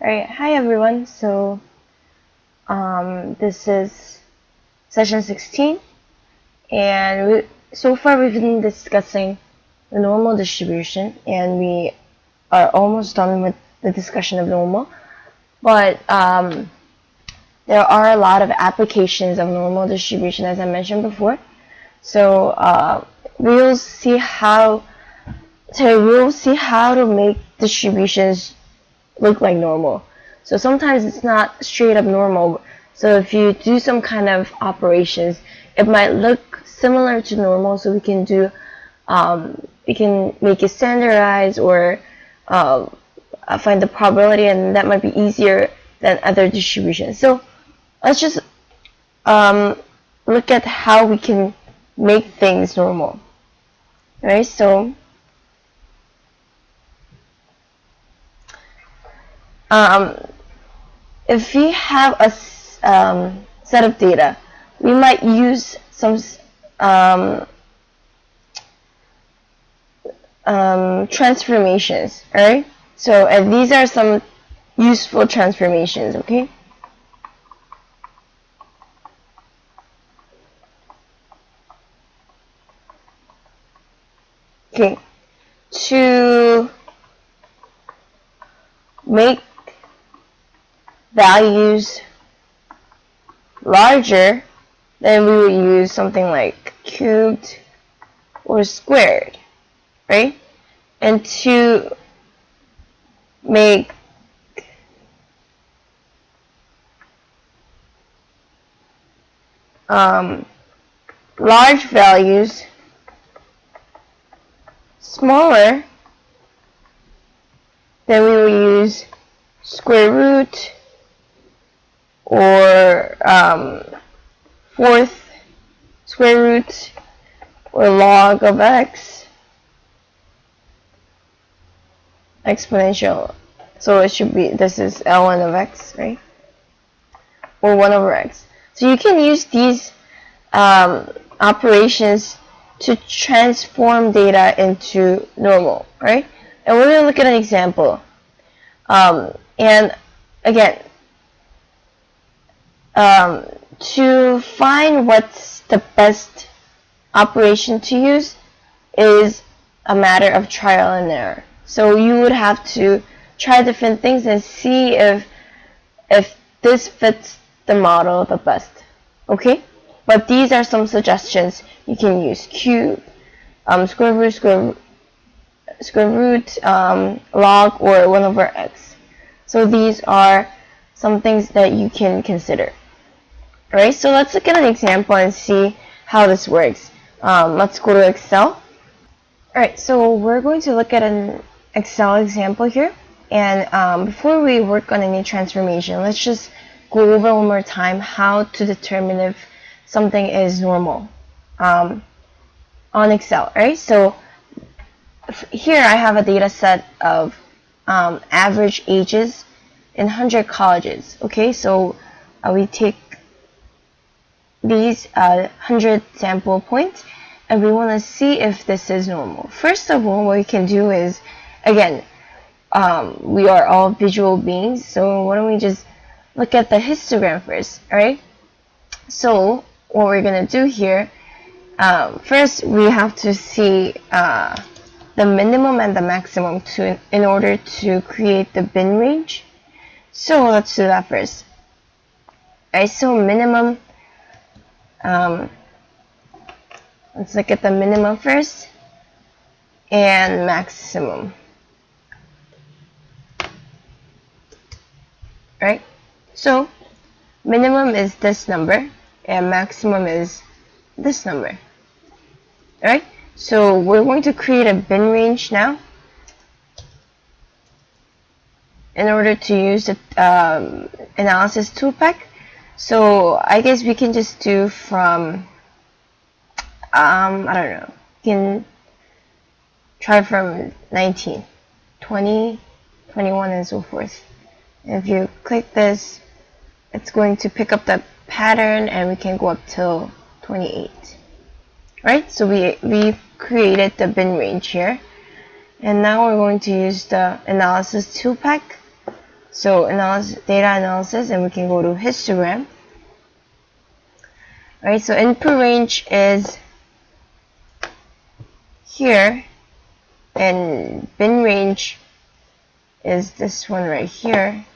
Alright, hi everyone. This is session 16, and so far we've been discussing the normal distribution, and we are almost done with the discussion of normal. But there are a lot of applications of normal distribution, as I mentioned before. So we'll see how to make distributions look like normal. So sometimes it's not straight up normal. So if you do some kind of operations, it might look similar to normal. So we can make it standardized or find the probability, and that might be easier than other distributions. So let's just look at how we can make things normal. Right? So if we have a set of data, we might use some transformations, alright? So these are some useful transformations, okay? Okay, to make values larger, then we will use something like cubed or squared, right? And to make large values smaller, then we will use square root or fourth square root or log of x exponential. So it should be, this is ln of x, right? Or 1 over x. So you can use these operations to transform data into normal, right? And we're going to look at an example. And again, to find what's the best operation to use is a matter of trial and error. So you would have to try different things and see if this fits the model the best. Okay? But these are some suggestions you can use. Cube, square root, log, or 1 over x. So these are some things that you can consider. Alright, so let's look at an example and see how this works. Let's go to Excel. Alright, so we're going to look at an Excel example here. And before we work on any transformation, let's just go over one more time how to determine if something is normal on Excel. Right? So here I have a data set of average ages in 100 colleges. Okay, so we take these 100 sample points and we want to see if this is normal. First of all, what we can do is, again, we are all visual beings, so why don't we just look at the histogram first, alright? So what we're going to do here, first we have to see the minimum and the maximum in order to create the bin range. So let's do that first. Alright, so minimum, let's look at the minimum first and maximum. Right? So minimum is this number and maximum is this number. Alright? So we're going to create a bin range now in order to use the analysis toolpack. So I guess we can just do from I don't know, you can try from 19, 20, 21, and so forth. If you click this, it's going to pick up the pattern and we can go up till 28. Right? So we created the bin range here. And now we're going to use the analysis toolpack. So data analysis, and we can go to histogram. Right, so input range is here, and bin range is this one right here.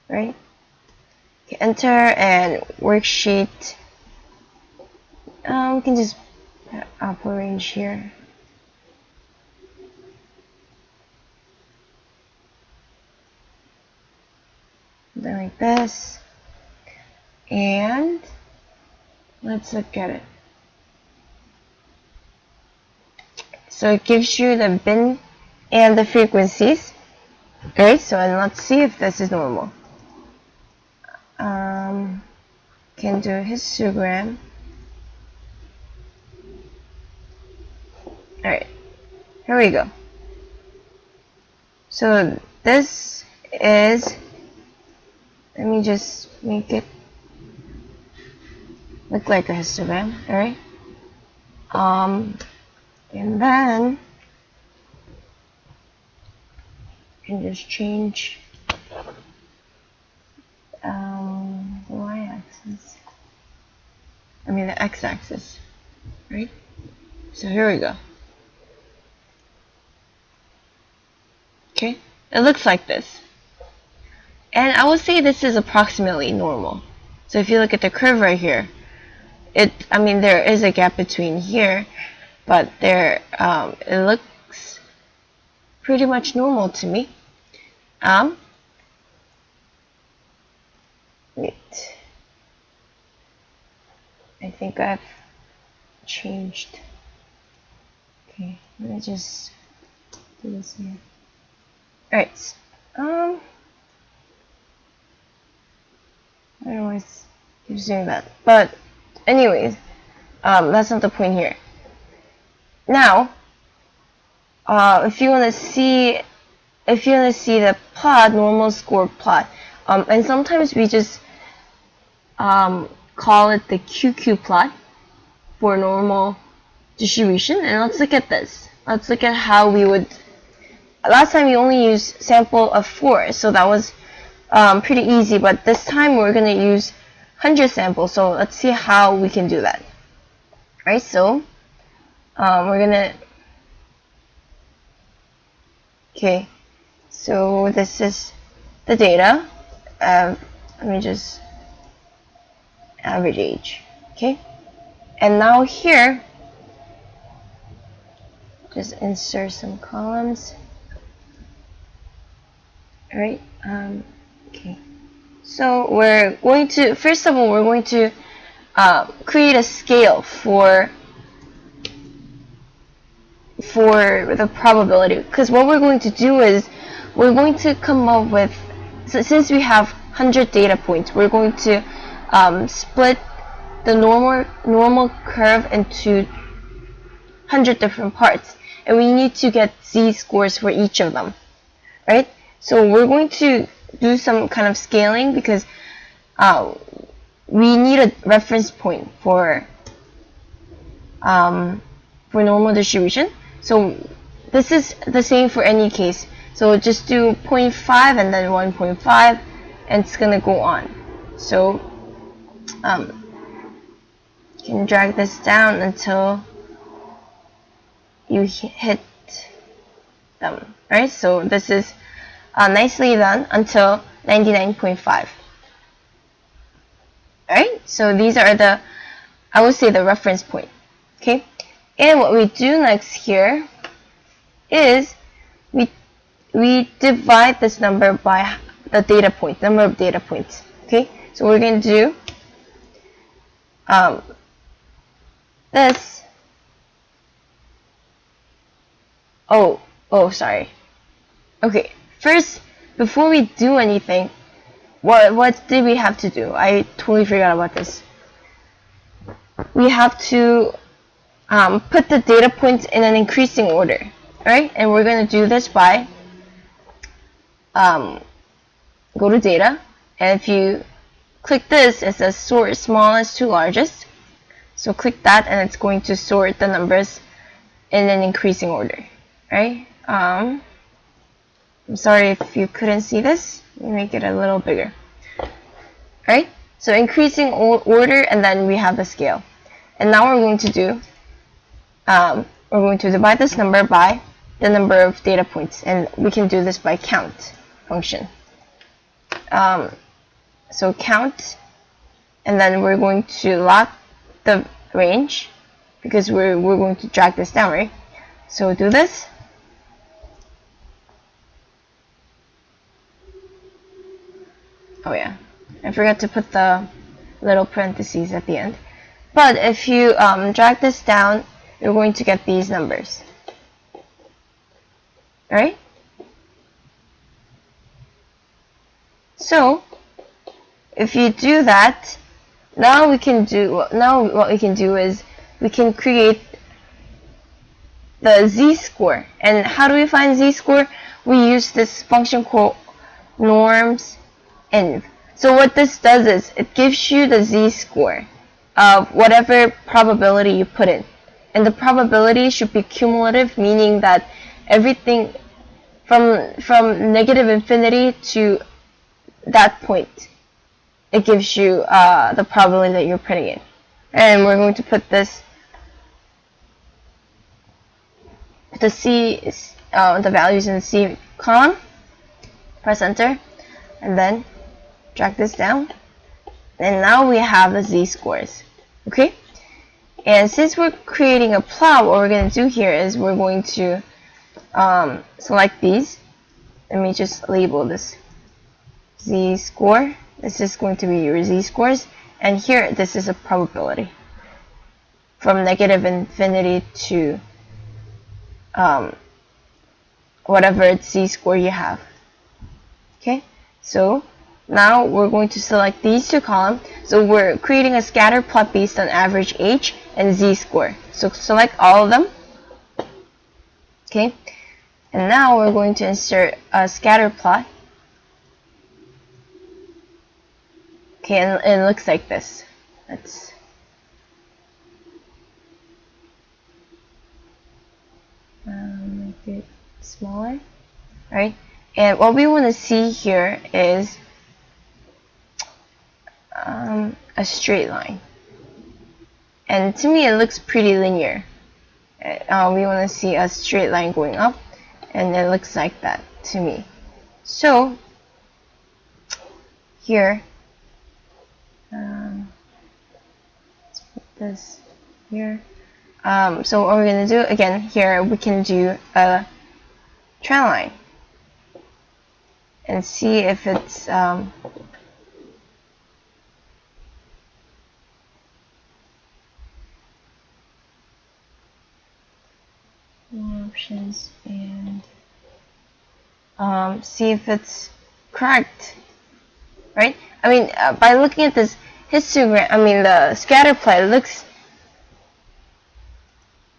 Right? Okay, enter, and worksheet. We can just put upper range here. Something like this. And let's look at it. So it gives you the bin and the frequencies. Okay, so and let's see if this is normal. Can do histogram. Alright, here we go. So this is, let me just make it look like a histogram. Alright. And then you can just change the y-axis, I mean the x-axis, right? So here we go. Okay, it looks like this, and I would say this is approximately normal. So if you look at the curve right here, I mean there is a gap between here, but there it looks pretty much normal to me. Wait, I think I've changed. Okay, let me just do this here. Alright, I don't know why it's keeps doing that, but anyways, that's not the point here. Now, if you want to see the plot, normal score plot, and sometimes we just call it the QQ plot for normal distribution. And let's look at this. Let's look at how we would. Last time we only used sample of 4, so that was pretty easy. But this time we're gonna use 100 samples. So let's see how we can do that. Right. So we're gonna. Okay. So this is the data. Let me just average age. Okay. And now here, just insert some columns. Alright, okay. So we're going to, first of all, we're going to create a scale for the probability. Because what we're going to do is, we're going to come up with, so since we have 100 data points, we're going to split the normal curve into 100 different parts, and we need to get z-scores for each of them, right? So we're going to do some kind of scaling because we need a reference point for normal distribution. So this is the same for any case. So just do 0.5 and then 1.5, and it's gonna go on. So you can drag this down until you hit them, right? So this is nicely done until 99.5. Alright, so these are the, I would say, the reference point. Okay, and what we do next here is we divide this number by the data point, number of data points. Okay, so we're going to do this. Oh, sorry. Okay, first, before we do anything, what did we have to do? I totally forgot about this. We have to put the data points in an increasing order, right? And we're going to do this by go to data, and if you click this, it says sort smallest to largest. So click that, and it's going to sort the numbers in an increasing order, right? I'm sorry if you couldn't see this. Let me make it a little bigger. Alright, so increasing order, and then we have the scale. And now we're going to do, we're going to divide this number by the number of data points, and we can do this by count function. So count, and then we're going to lock the range because we're going to drag this down, right? So do this. Oh yeah, I forgot to put the little parentheses at the end. But if you drag this down, you're going to get these numbers. Alright? So, if you do that, now what we can do is we can create the z-score. And how do we find z-score? We use this function called norms_inv. So what this does is it gives you the z-score of whatever probability you put in. And the probability should be cumulative, meaning that everything from negative infinity to that point, it gives you the probability that you're putting in. And we're going to put this, the values in the C column, press enter, and then drag this down. And now we have the z-scores. Okay? And since we're creating a plot, what we're going to do here is we're going to select these. Let me just label this z-score. This is going to be your z-scores. And here, this is a probability. From negative infinity to whatever z-score you have. Okay? So, now we're going to select these two columns. So we're creating a scatter plot based on average age and z-score. So select all of them. Okay. And now we're going to insert a scatter plot. Okay, and it looks like this. Let's make it smaller. Alright. And what we want to see here is a straight line, and to me it looks pretty linear. We want to see a straight line going up, and it looks like that to me. So here, let's put this here. So what we're going to do again here, we can do a trend line and see if it's options and see if it's correct, right? I mean, by looking at this histogram, I mean the scatter plot, it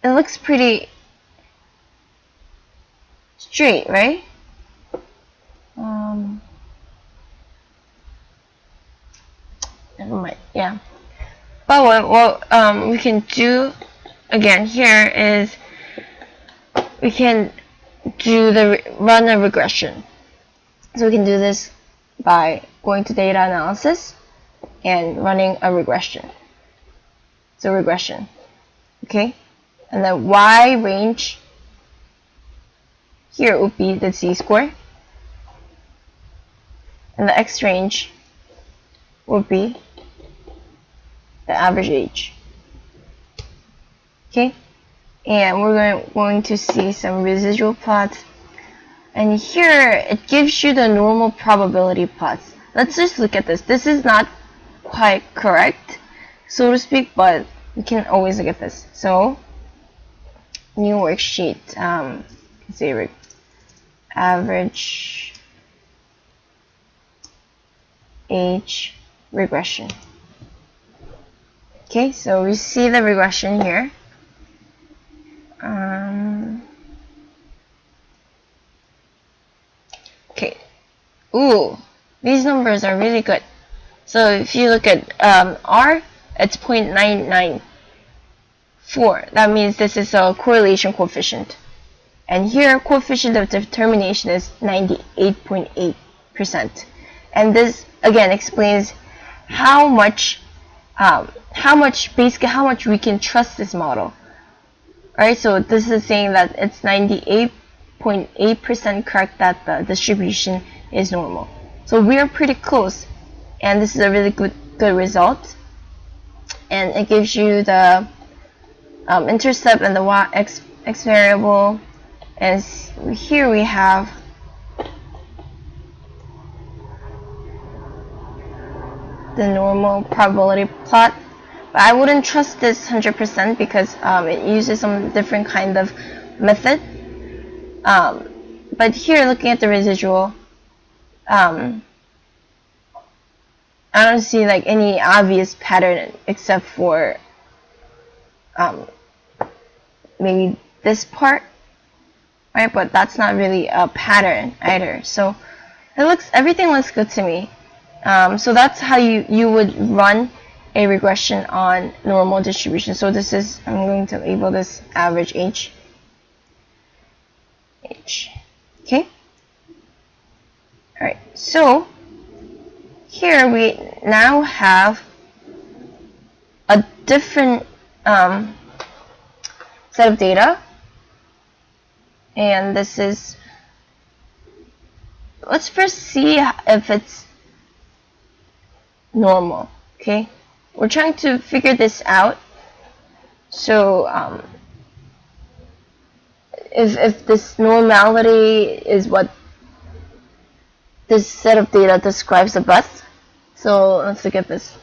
looks pretty straight, right? Never mind. Yeah. But what we can do again here is we can do run a regression. So we can do this by going to data analysis and running a regression. So regression. Okay? And the Y range here would be the z-score. And the X range would be the average age. Okay? And we're going to see some residual plots. And here, it gives you the normal probability plots. Let's just look at this. This is not quite correct, so to speak, but you can always look at this. So, new worksheet, say average age regression. Okay, so we see the regression here. Okay. Ooh, these numbers are really good. So if you look at R, it's 0.994. That means this is a correlation coefficient. And here, coefficient of determination is 98.8%. And this, again, explains how much we can trust this model. Alright, so this is saying that it's 98.8% correct that the distribution is normal. So we are pretty close, and this is a really good result. And it gives you the intercept and the x variable. And here we have the normal probability plot. But I wouldn't trust this 100% because it uses some different kind of method. But here, looking at the residual, I don't see like any obvious pattern except for maybe this part, right? But that's not really a pattern either. So everything looks good to me. So that's how you would run a regression on normal distribution. So this is, I'm going to label this average H. Okay. All right. So here we now have a different set of data, and this is, let's first see if it's normal. Okay, we're trying to figure this out. So if this normality is what this set of data describes the best. So let's look at this.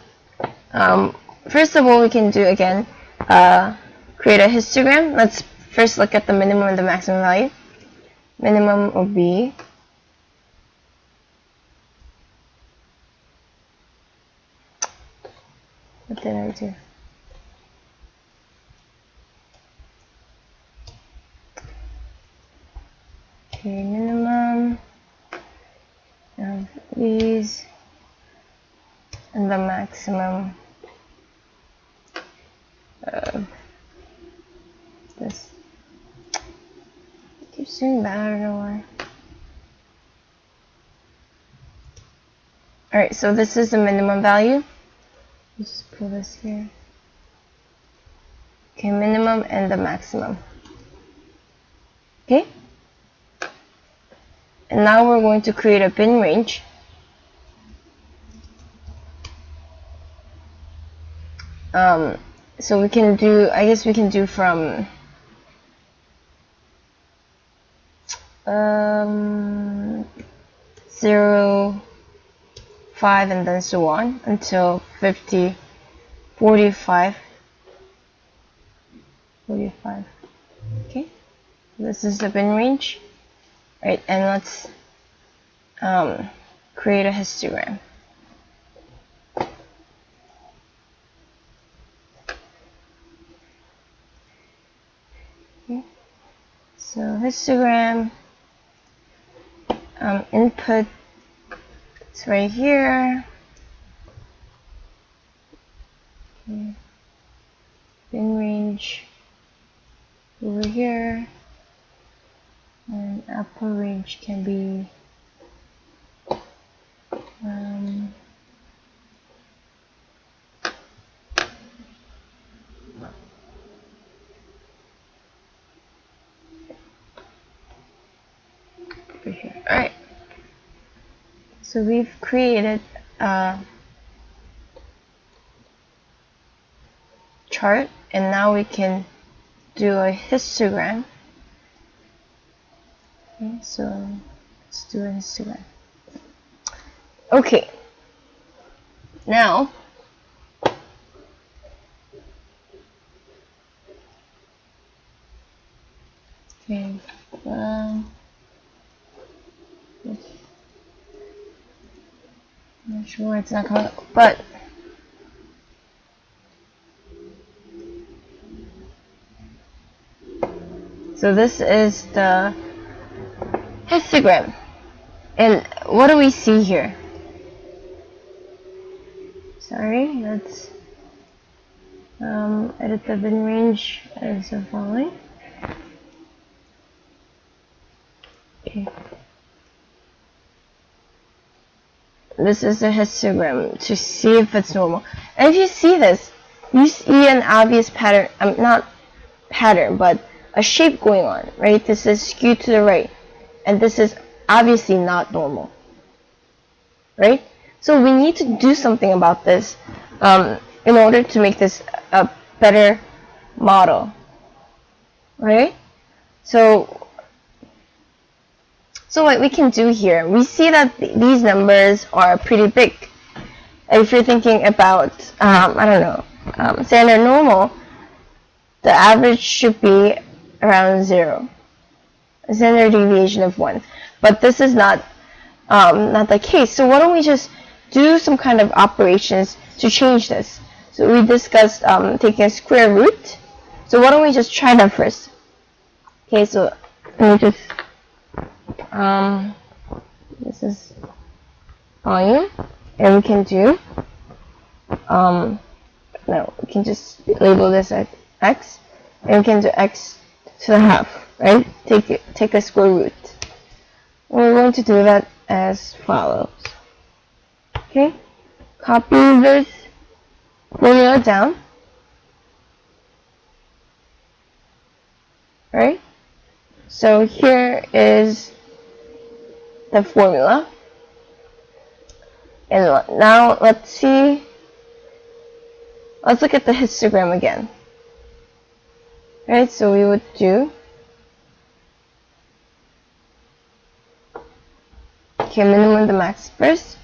First of all, we can do again create a histogram. Let's first look at the minimum and the maximum value. Minimum will be what did I do? Okay, minimum of these and the maximum of this. I keep saying that, I don't know why. Alright, so this is the minimum value. Let's just pull this here. Okay, minimum and the maximum. Okay? And now we're going to create a bin range. So we can do, I guess we can do from 0, 5, and then so on until 50, 45. Okay, this is the bin range. Right, and let's create a histogram. Okay. So histogram input, it's right here. Okay. Bin range over here, and upper range can be over here. Alright, so we've created a chart, and now we can do a histogram. Okay, so let's do a histogram. Okay, now okay, I'm not sure it's not coming up, but so this is the histogram. And what do we see here? Sorry, let's edit the bin range as the following. Okay. This is a histogram to see if it's normal. And if you see this, you see an obvious pattern, not pattern, but a shape going on, right? This is skewed to the right, and this is obviously not normal, right? So we need to do something about this in order to make this a better model, right? So what we can do here, we see that these numbers are pretty big. If you're thinking about, I don't know, standard normal, the average should be around 0, a standard deviation of 1. But this is not the case. So why don't we just do some kind of operations to change this? So we discussed taking a square root. So why don't we just try that first? Okay, so let me just, this is volume, and we can do, no, we can just label this as x, and we can do x to the half, right? Take a square root. And we're going to do that as follows. Okay, copy this formula down, right? So here is the formula, and now let's look at the histogram again. Right, so we would do, okay, minimum and the max first.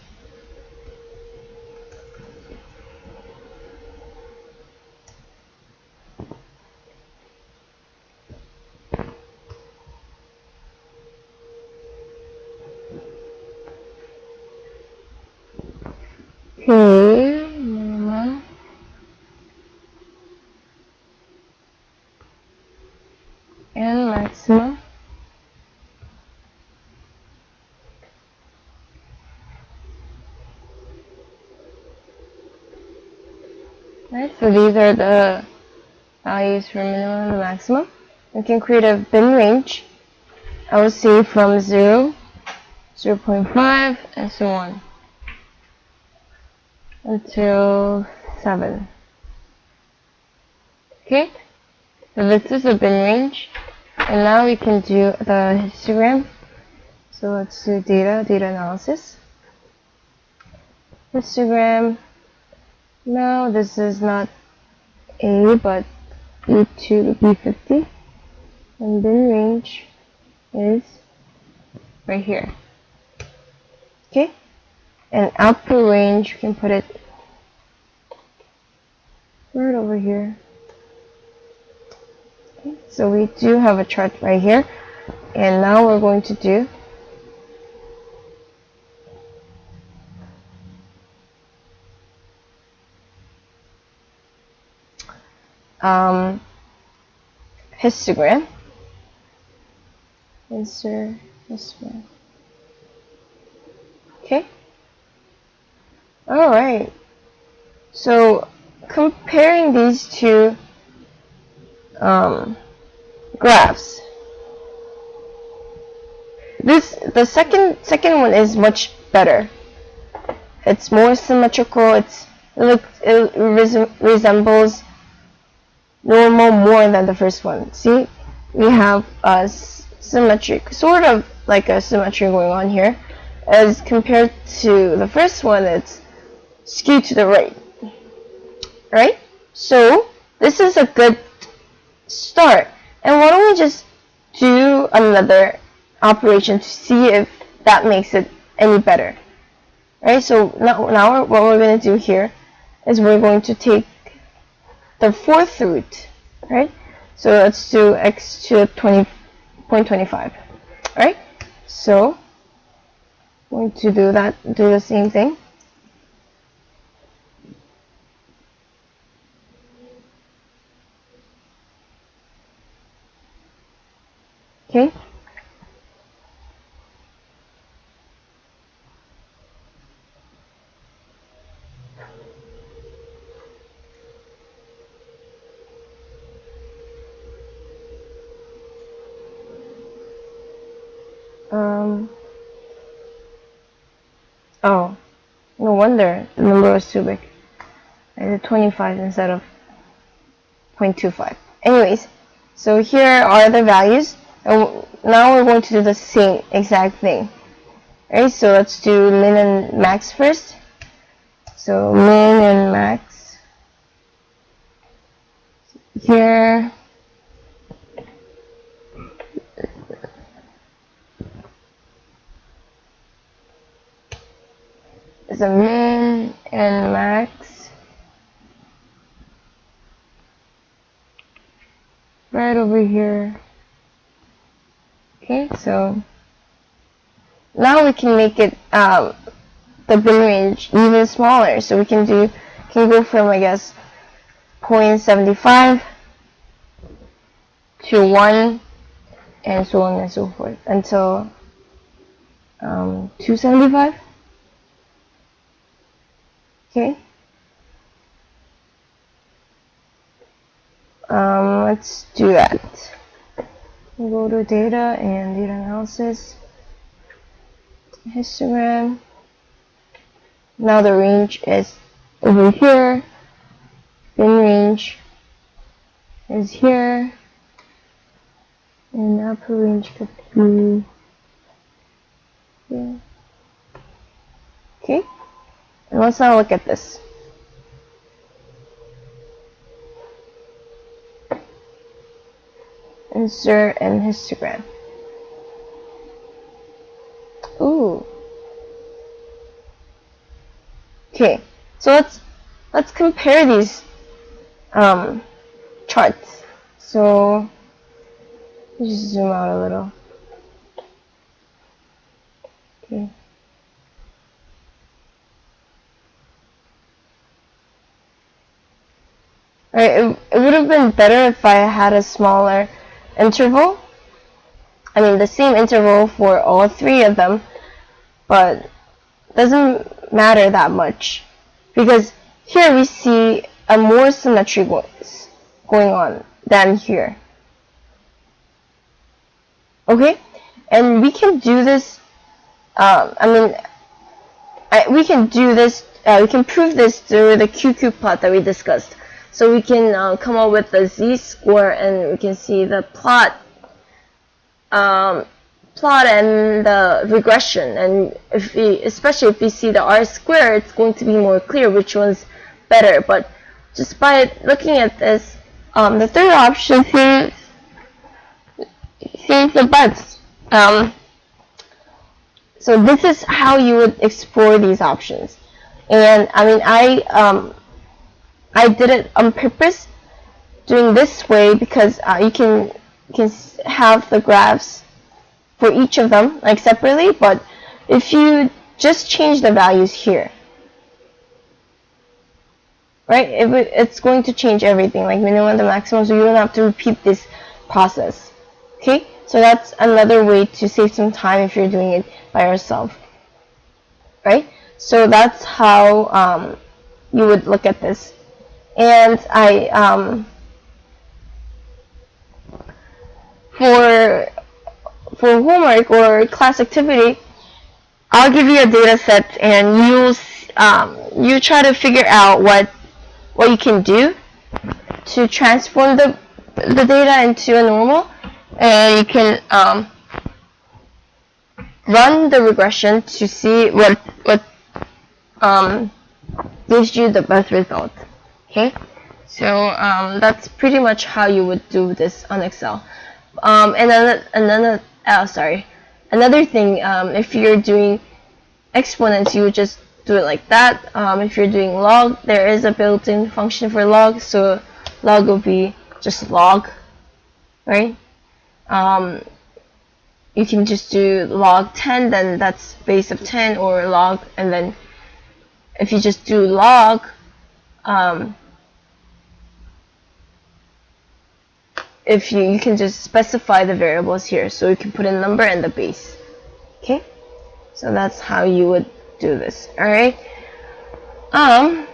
Okay, minimum and maximum. Right, so these are the values for minimum and maximum. We can create a bin range, I would say from 0, 0.5, and so on, until 7. Okay, so this is a bin range, and now we can do the histogram. So let's do data analysis. Histogram. No, this is not A, but B2 to B50. And bin range is right here. Okay? And output range, you can put it right over here. Okay, so we do have a chart right here. And now we're going to do histogram. Histogram. Okay. Alright. So comparing these two graphs, the second one is much better. It's more symmetrical. It resembles normal more than the first one. See, we have a symmetric, sort of like a symmetry going on here, as compared to the first one. It's skewed to the right, right? So this is a good start. And why don't we just do another operation to see if that makes it any better, right? So now what we're going to do here is we're going to take the fourth root, right? So let's do x to 20.25, right? So I'm going to do the same thing. Okay. Oh, no wonder the number was too big. I did 25 instead of 0.25. Anyways, so here are the values. And now we're going to do the same exact thing. Alright, so let's do min and max first. So min and max. Here. Is a min and max. Right over here. Okay, so now we can make it the bin range even smaller. So we can go from, I guess, 0.75 to 1 and so on and so forth until 275. Okay. Let's do that. We'll go to data and data analysis, histogram. Now the range is over here. Bin range is here, and upper range could be here. Okay, and let's now look at this. Insert and histogram. Ooh. Okay, so let's compare these charts. So just zoom out a little. Okay. Alright, it would have been better if I had a smaller interval. I mean the same interval for all three of them, but it doesn't matter that much because here we see a more symmetry going on than here. Okay, and we can do this. We can do this. We can prove this through the QQ plot that we discussed. So we can come up with the z-score, and we can see the plot and the regression. And especially if we see the r-square, it's going to be more clear which one's better. But just by looking at this, the third option seems the best. So this is how you would explore these options. And I mean, I did it on purpose doing this way because you can have the graphs for each of them like separately, but if you just change the values here, right, it's going to change everything, like minimum and the maximum, so you don't have to repeat this process. Okay, so that's another way to save some time if you're doing it by yourself, right? So that's how you would look at this. And for homework or class activity, I'll give you a data set, and you try to figure out what you can do to transform the data into a normal, and you can run the regression to see what gives you the best result. Okay, so that's pretty much how you would do this on Excel. And another thing, if you're doing exponents, you would just do it like that. If you're doing log, there is a built-in function for log, so log will be just log, right? You can just do log 10, then that's base of 10, or log, and then if you just do log, if you can just specify the variables here, so you can put a number and the base. Okay, so that's how you would do this. All right.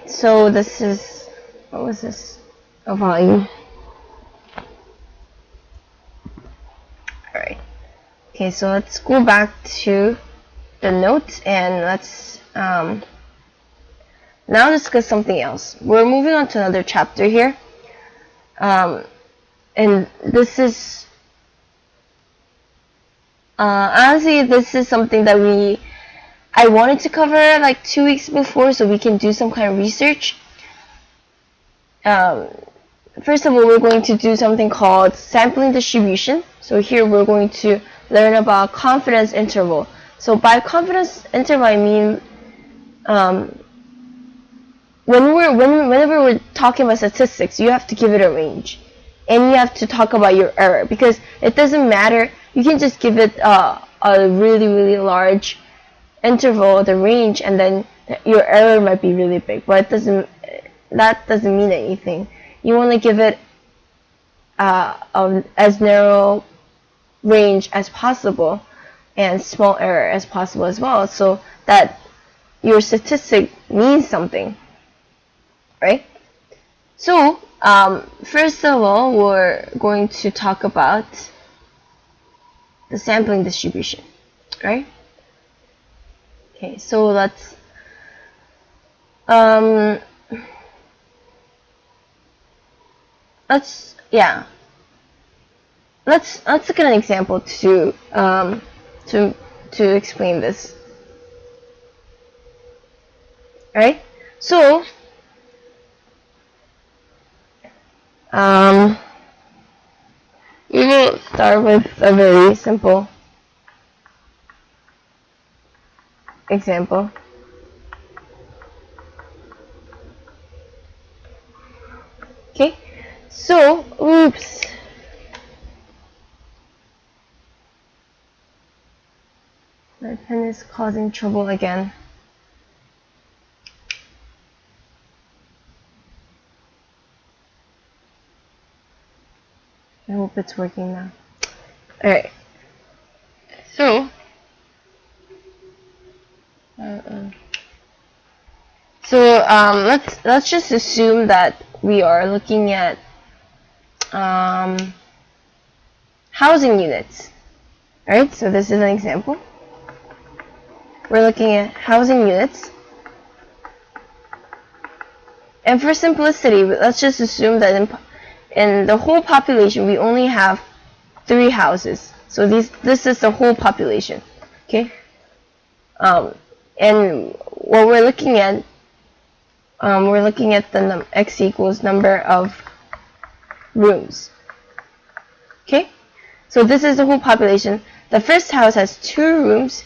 So this is, what was this? A volume. All right. Okay, so let's go back to the notes and let's now discuss something else. We're moving on to another chapter here. And this is honestly, this is something that I wanted to cover like 2 weeks before so we can do some kind of research. First of all, we're going to do something called sampling distribution. So here we're going to learn about confidence interval. So by confidence interval, I mean whenever we're talking about statistics, you have to give it a range, and you have to talk about your error, because it doesn't matter. You can just give it a really large interval, the range, and then your error might be really big, but that doesn't mean anything. You want to give it as narrow range as possible and small error as possible as well, so that your statistic means something, right? So first of all, we're going to talk about the sampling distribution, right? Okay, so let's look at an example to explain this. Alright, so we will start with a very simple example. Okay, so oops. My pen is causing trouble again. I hope it's working now. Alright. So let's just assume that we are looking at housing units. Alright, so this is an example. We're looking at housing units. And for simplicity, let's just assume that in the whole population, we only have 3 houses. So this is the whole population. Okay? And what we're looking at the x equals number of rooms. Okay? So this is the whole population. The first house has 2 rooms,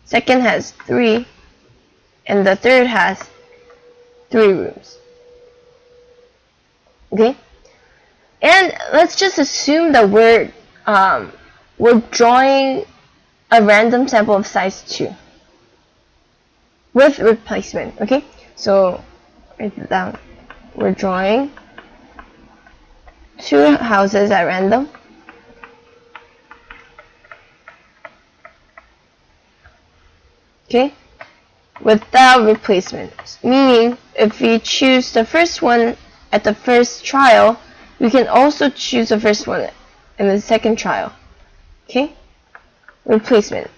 second has 3, and the third has 3 rooms. Okay? And let's just assume that we're drawing a random sample of size 2 with replacement. Okay? So write it down. We're drawing 2 houses at random. Okay? Without replacement. Meaning, if we choose the first one at the first trial, we can also choose the first one in the second trial. Okay? Replacement.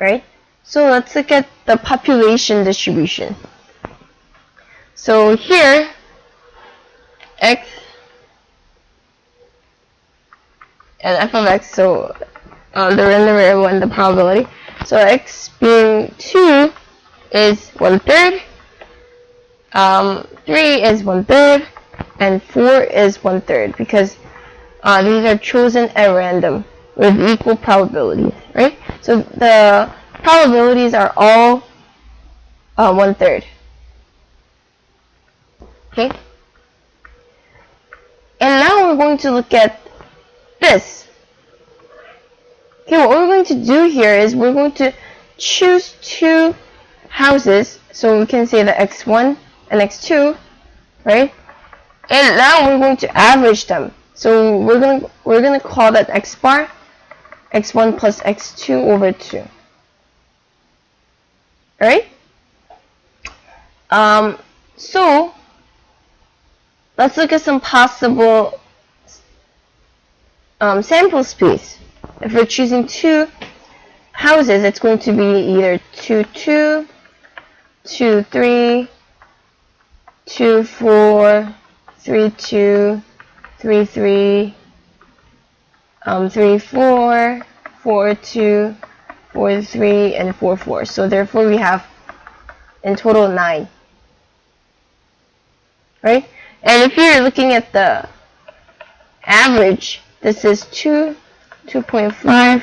Right? So let's look at the population distribution. So here, x and f of x, so the random variable and the probability. So x being 2 is 1/3, 3 is 1/3, and 4 is 1/3, because these are chosen at random with equal probabilities, right? So the probabilities are all 1/3. Okay? And now we're going to look at this. Okay, what we're going to do here is we're going to choose 2 houses, so we can say the x1 and x2, right? And now we're going to average them. So we're going to call that x bar, x1 plus x2 over 2. Alright? So let's look at some possible sample space. If we're choosing 2 houses, it's going to be either 2, 2, 2, 3, 2, 4, 3, 2, 3, 3, 3, 4, 4, 2, 4, 3, and 4, 4. So therefore we have in total 9. Right? And if you're looking at the average, this is 2, 2.5,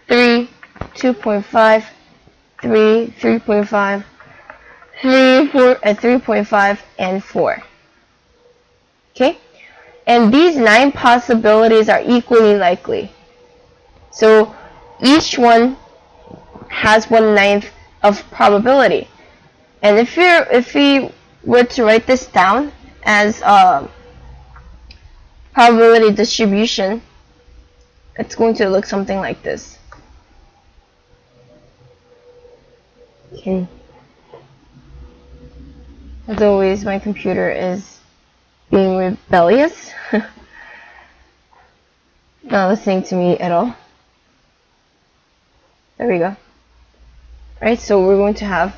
3, 2.5, 3, 3.5, 3, 4, 3.5, and 4. Okay? And these 9 possibilities are equally likely. So each one has 1/9 of probability. And if we were to write this down as a probability distribution, it's going to look something like this. Okay. As always, my computer is being rebellious. Not listening to me at all. There we go. Right, so we're going to have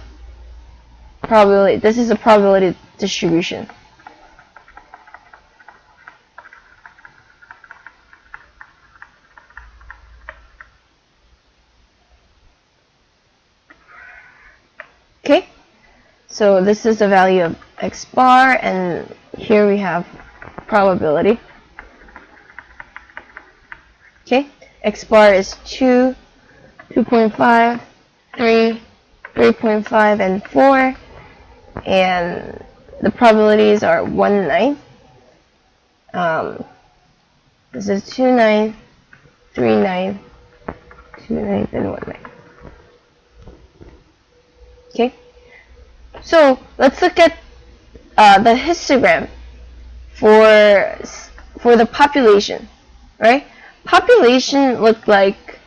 probability. This is a probability distribution. Okay, so this is the value of x bar, and here we have probability. Okay, x bar is 2, 2.5, 3, 3.5, and 4, and the probabilities are 1/9. This is 2/9, 3/9, 2/9, and 1/9. Okay, so let's look at the histogram for the population, right? Population looked like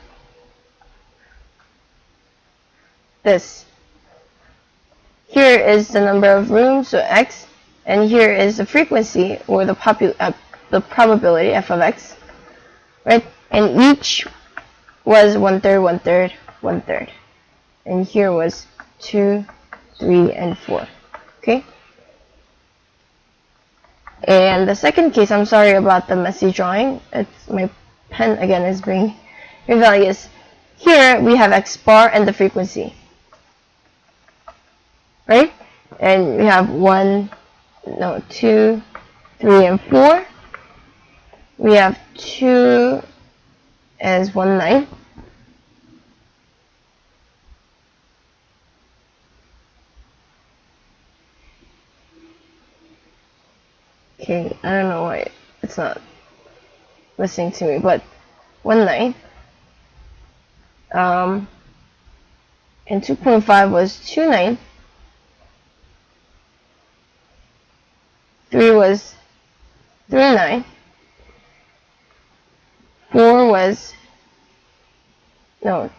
this. Here is the number of rooms, so x, and here is the frequency, or the probability, f of x, right? And each was 1/3, 1/3, 1/3, and here was 2, 3, and 4. Okay. And the second case, I'm sorry about the messy drawing. It's my pen again is being rebellious. Here we have x bar and the frequency, right? And we have 2, 3, and 4. We have 2 as 1/9. Okay, I don't know why it's not listening to me, but 1/9. And 2.5 was 2/9. 3 was 3/9.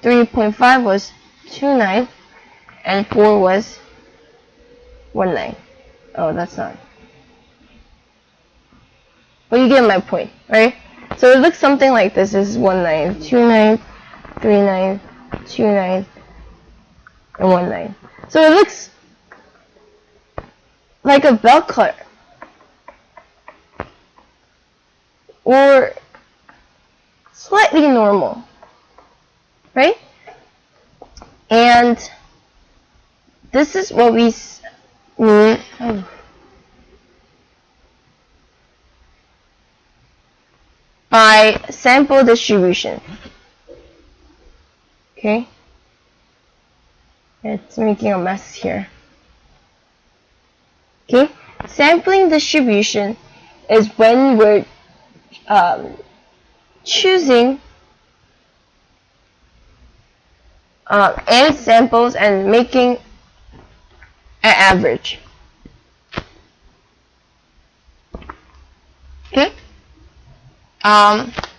3.5 was 2/9, and 4 was 1/9. Oh, that's not. But you get my point, right? So it looks something like this. This is 1/9, 2/9, 3/9, 2/9, and 1/9. So it looks like a bell curve, or slightly normal, right? And this is what we mean by sample distribution. Okay, it's making a mess here. Okay, sampling distribution is when we're choosing n samples and making an average. Okay.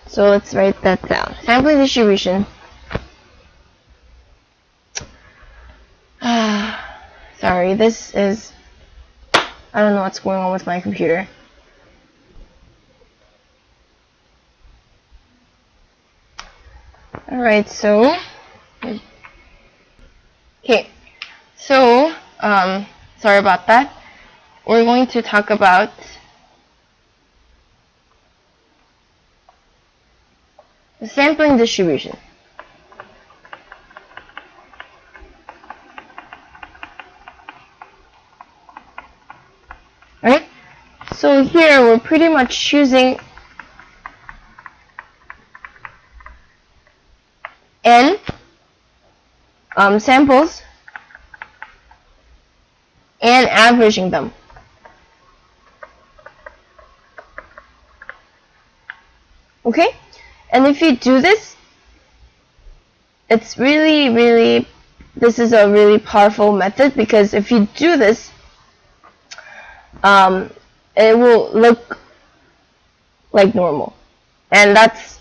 So let's write that down. Sampling distribution. Sorry, this is, I don't know what's going on with my computer. Alright, so okay, so sorry about that. We're going to talk about the sampling distribution. Right? So here we're pretty much choosing n samples and averaging them. Okay? And if you do this, it's really, this is a really powerful method, because if you do this, it will look like normal. And that's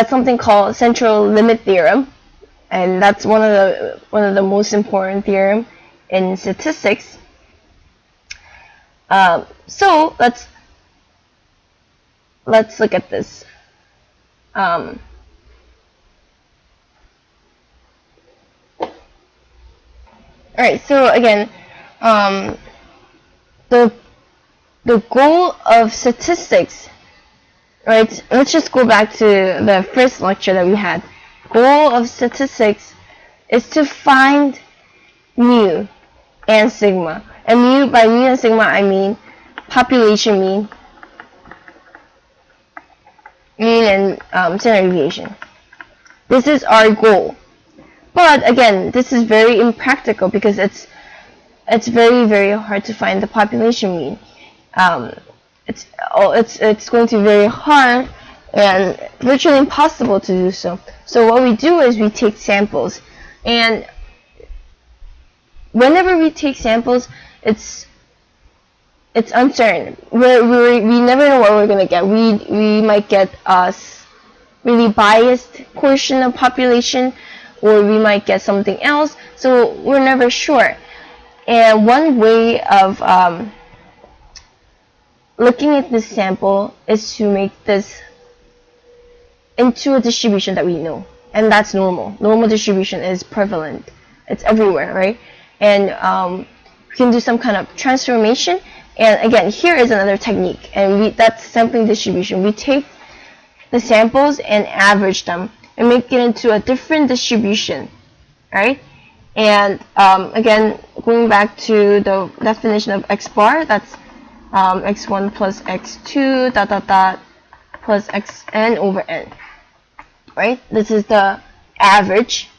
something called central limit theorem, and that's one of the most important theorem in statistics. So let's look at this. Alright, so again, the goal of statistics, right? Let's just go back to the first lecture that we had. Goal of statistics is to find mu and sigma. And by mu and sigma, I mean population mean and standard deviation. This is our goal. But again, this is very impractical, because it's very hard to find the population mean. It's going to be very hard and virtually impossible to do so. So what we do is we take samples, and whenever we take samples, it's uncertain. We never know what we're gonna get. We might get a really biased portion of population, or we might get something else. So we're never sure. And one way of looking at this sample is to make this into a distribution that we know, and that's normal. Normal distribution is prevalent. It's everywhere, right? And we can do some kind of transformation. And again, here is another technique, and that's sampling distribution. We take the samples and average them and make it into a different distribution, right? And again, going back to the definition of x bar, that's x1 plus x2 plus xn over n, right? This is the average.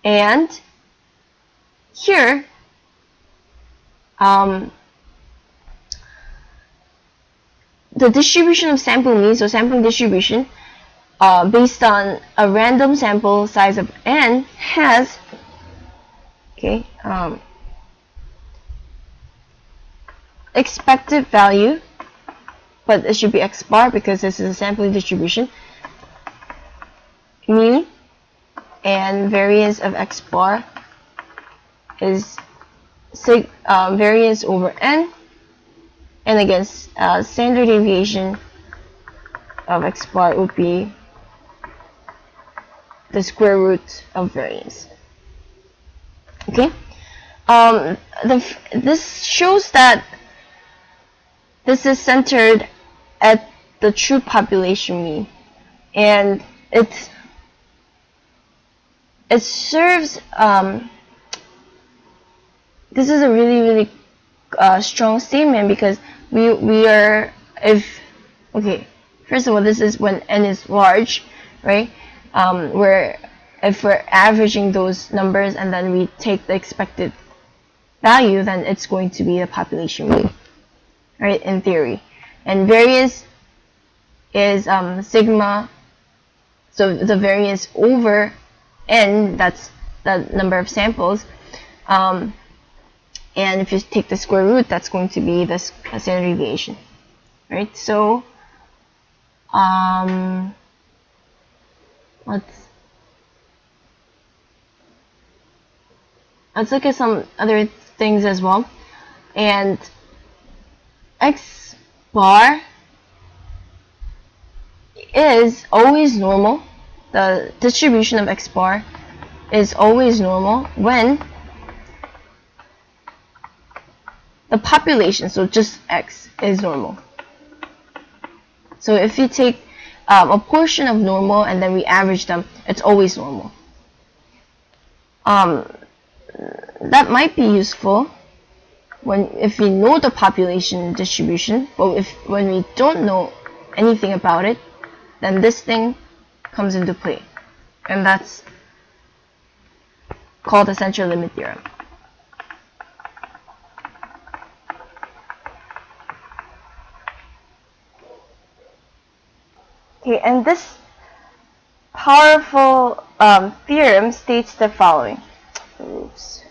And here, the distribution of sample mean, so sampling distribution, based on a random sample size of n, has expected value, but it should be x bar because this is a sampling distribution, mean, and variance of x bar is variance over n, and again, standard deviation of x bar would be the square root of variance. Okay, this shows that this is centered at the true population mean, and it serves. This is a really strong statement, because we are, first of all, this is when n is large, right? If we're averaging those numbers and then we take the expected value, then it's going to be the population mean, right, in theory. And variance is sigma, so the variance over n, that's the number of samples, and if you take the square root, that's going to be the standard deviation, right? So let's look at some other things as well. And x bar is always normal. The distribution of x bar is always normal when the population, so just x, is normal. So if you take a portion of normal and then we average them, it's always normal. That might be useful if we know the population distribution, but when we don't know anything about it, then this thing comes into play, and that's called the central limit theorem. Okay, and this powerful theorem states the following. Oops.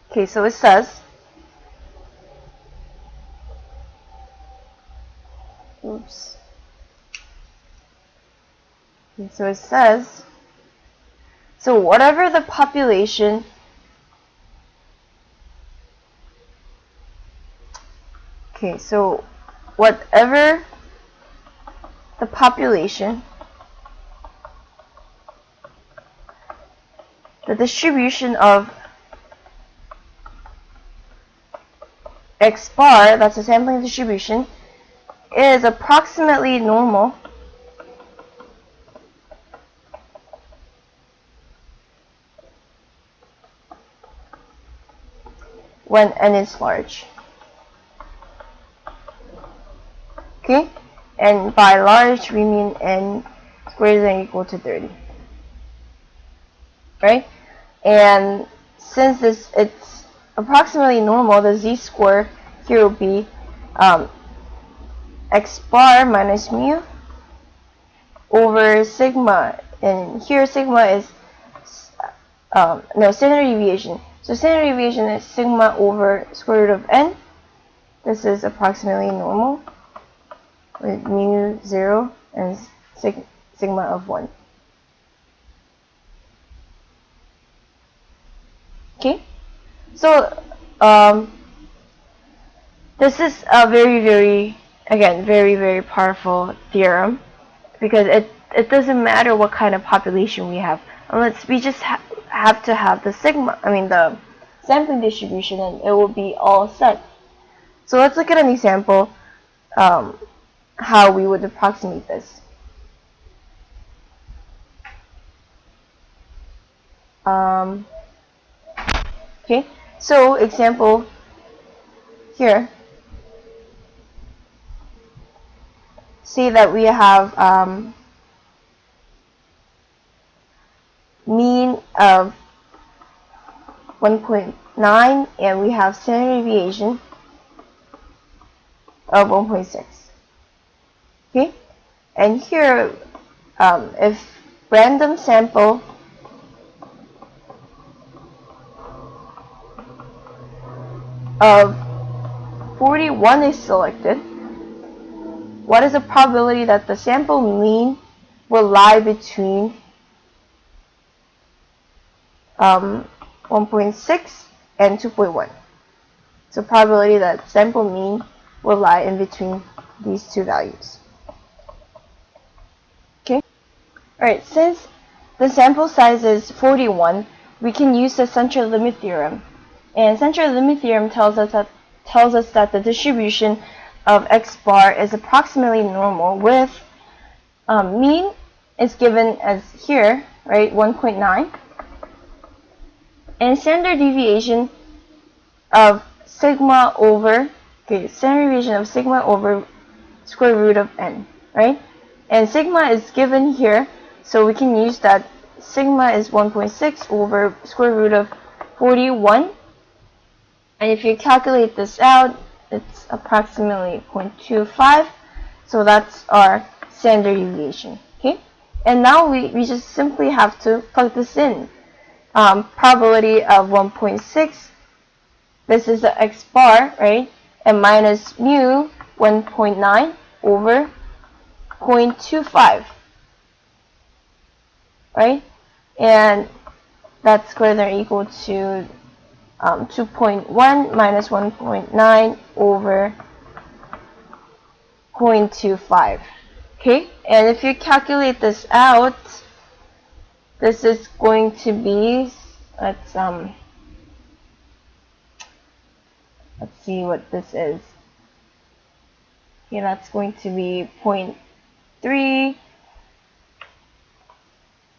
Okay, so it says, oops. Okay, so it says, so whatever the population whatever the population, the distribution of x bar, that's a sampling distribution, is approximately normal when n is large. Okay, and by large we mean n greater than or equal to 30, right? And since it's approximately normal, the z-score here will be x bar minus mu over sigma, and here sigma is standard deviation. So standard deviation is sigma over square root of n. This is approximately normal with mu 0 and sigma of 1. Okay, so this is a very powerful theorem, because it doesn't matter what kind of population we have, unless we just have to have the the sampling distribution, and it will be all set. So let's look at an example how we would approximate this. Okay, so example here, say that we have mean of 1.9 and we have standard deviation of 1.6. Okay, and here if random sample of 41 is selected, what is the probability that the sample mean will lie between 1.6 and 2.1? So probability that sample mean will lie in between these two values. Okay. Alright, since the sample size is 41, we can use the central limit theorem. And central limit theorem tells us that the distribution of x bar is approximately normal with mean is given as here, right, 1.9, and standard deviation of sigma over square root of n, right? And sigma is given here, so we can use that sigma is 1.6 over square root of 41. And if you calculate this out, it's approximately 0.25. So that's our standard deviation. Okay? And now we just simply have to plug this in. Probability of 1.6. This is the x bar, right? And minus mu 1.9 over 0.25. Right? And that's greater than or equal to 2.1 minus 1.9 over 0.25. Okay, and if you calculate this out, this is going to be, let's see what this is. Okay, that's going to be 0.3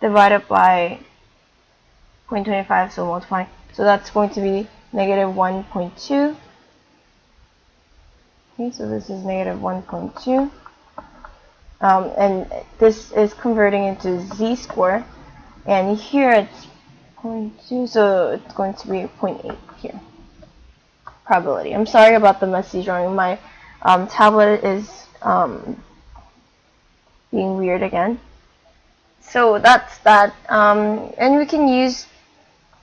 divided by 0.25, so multiply. So that's going to be negative 1.2. Okay, so this is negative 1.2. And this is converting into z-score. And here it's 0.2, so it's going to be 0.8 here. Probability. I'm sorry about the messy drawing. My tablet is being weird again. So that's that. And we can use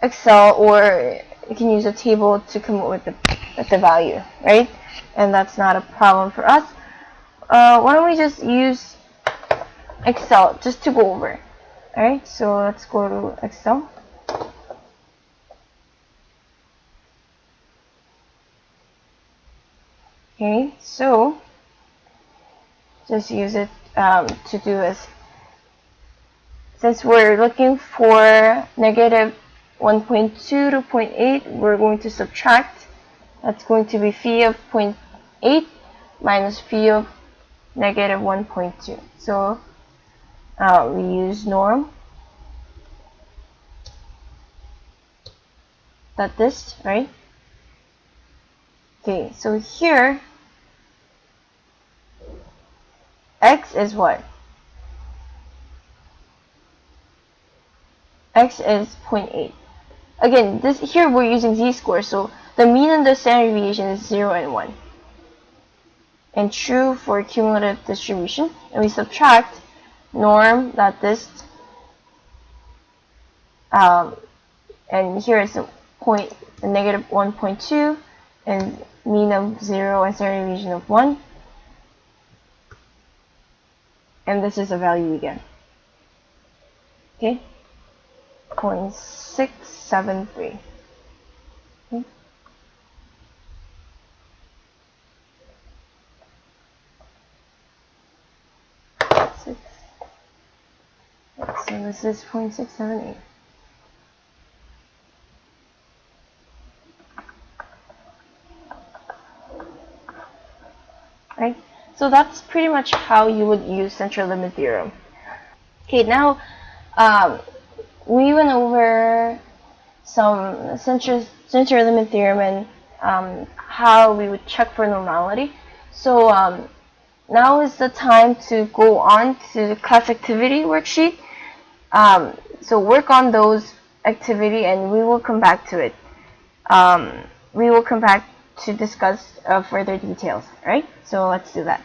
Excel, or you can use a table to come up with the value, right? And that's not a problem for us. Why don't we just use Excel just to go over? Alright, so let's go to Excel. Okay, so just use it to do this. Since we're looking for negative 1.2 to 0.8, we're going to subtract. That's going to be phi of 0.8 minus phi of negative 1.2. So we use norm. That this, right? Okay, so here x is what? X is 0.8. Again, this here we're using z-score, so the mean and the standard deviation is 0 and 1. And true for cumulative distribution. And we subtract norm, that this, and here is a negative 1.2, and mean of 0 and standard deviation of 1. And this is a value again. Okay? 0.673. Okay. So this is 0.678. Right? So that's pretty much how you would use central limit theorem. Okay, now we went over some central limit theorem and how we would check for normality. So now is the time to go on to the class activity worksheet. So work on those activity and we will come back to it. We will come back to discuss further details. Alright, so let's do that.